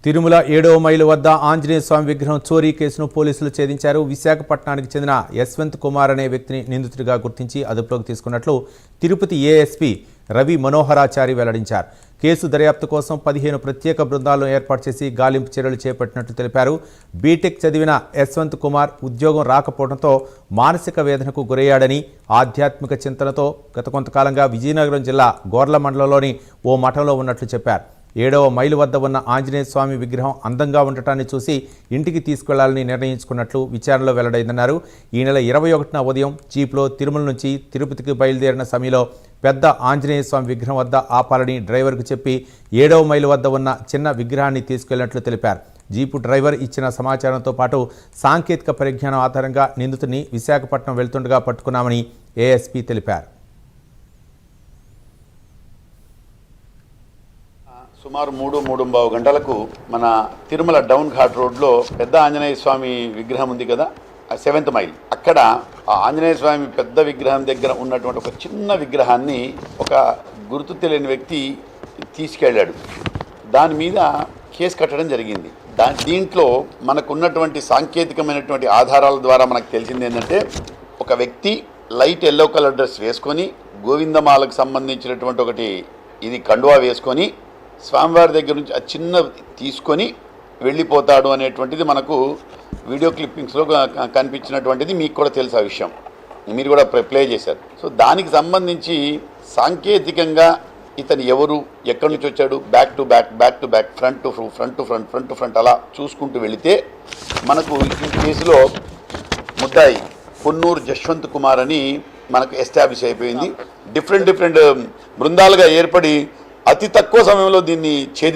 తిరుమల 7వ మైలు వద్ద ఆంజనేయ స్వామి విగ్రహం చోరీ కేసును పోలీసులు ఛేదించారు. విశాఖపట్నానికి చెందిన యశ్వంత్ కుమార్ అనే వ్యక్తిని నిందితుడిగా గుర్తించి అదుపులోకి తీసుకున్నట్లు తిరుపతి ఏఎస్పీ రవి మనోహరాచారి వెల్లడించారు. కేసు దర్యాప్తు కోసం 15 ప్రత్యేక బృందాలను ఏర్పాటు చేసి గాలింపు చర్యలు చేపట్టినట్లు తెలిపారు. బీటెక్ చదివిన యశ్వంత్ కుమార్ ఉద్యోగం రాకపోవడంతో మానసిక వేదనకు గురయ్యాడని, ఆధ్యాత్మిక చింతనతో గత కొంతకాలంగా విజయనగరం జిల్లా గోర్ల మండలంలోని ఓ మఠంలో ఉన్నట్లు చెప్పారు. 7వ మైలు వద్ద ఉన్న ఆంజనేయ స్వామి విగ్రహం అందంగా ఉండటాన్ని చూసి ఇంటికి తీసుకెళ్లాలని నిర్ణయించుకున్నట్లు విచారణలో వెల్లడైందన్నారు. ఈ నెల 21న ఉదయం జీప్లో తిరుమల నుంచి తిరుపతికి బయలుదేరిన సమయంలో పెద్ద ఆంజనేయ స్వామి విగ్రహం వద్ద ఆపాలని డ్రైవర్కు చెప్పి 7వ మైలు వద్ద ఉన్న చిన్న విగ్రహాన్ని తీసుకెళ్లినట్లు తెలిపారు. జీపు డ్రైవర్ ఇచ్చిన సమాచారంతో పాటు సాంకేతిక పరిజ్ఞానం ఆధారంగా నిందితుడిని విశాఖపట్నం వెళ్తుండగా పట్టుకున్నామని ఏఎస్పీ తెలిపారు. సుమారు 3-3:15 గంటలకు మన తిరుమల డౌన్ ఘాట్ రోడ్లో పెద్ద ఆంజనేయ స్వామి విగ్రహం ఉంది కదా, 7th మైల్, అక్కడ ఆ ఆంజనేయ స్వామి పెద్ద విగ్రహం దగ్గర ఉన్నటువంటి ఒక చిన్న విగ్రహాన్ని ఒక గుర్తు తెలియని వ్యక్తి తీసుకెళ్ళాడు. దాని మీద కేసు కట్టడం జరిగింది. దీంట్లో మనకున్నటువంటి సాంకేతికమైనటువంటి ఆధారాల ద్వారా మనకు తెలిసింది ఏంటంటే, ఒక వ్యక్తి లైట్ ఎల్లో కలర్ డ్రెస్ వేసుకొని గోవిందమాలకు సంబంధించినటువంటి ఒకటి ఇది కండువా వేసుకొని స్వామివారి దగ్గర నుంచి ఆ చిన్న తీసుకొని వెళ్ళిపోతాడు అనేటువంటిది మనకు వీడియో క్లిప్పింగ్స్లో కనిపించినటువంటిది. మీకు కూడా తెలుసు ఆ విషయం, మీరు కూడా ప్లే చేశారు. సో దానికి సంబంధించి సాంకేతికంగా ఇతను ఎవరు, ఎక్కడి నుంచి వచ్చాడు, back to back, front to front అలా చూసుకుంటూ వెళితే మనకు ఈ కేసులో ముద్దాయి పొన్నూరు యశ్వంత్ కుమార్ అని మనకు ఎస్టాబ్లిష్ అయిపోయింది. డిఫరెంట్ బృందాలుగా ఏర్పడి అతి తక్కువ సమయంలో దీన్ని ఛేదించారు.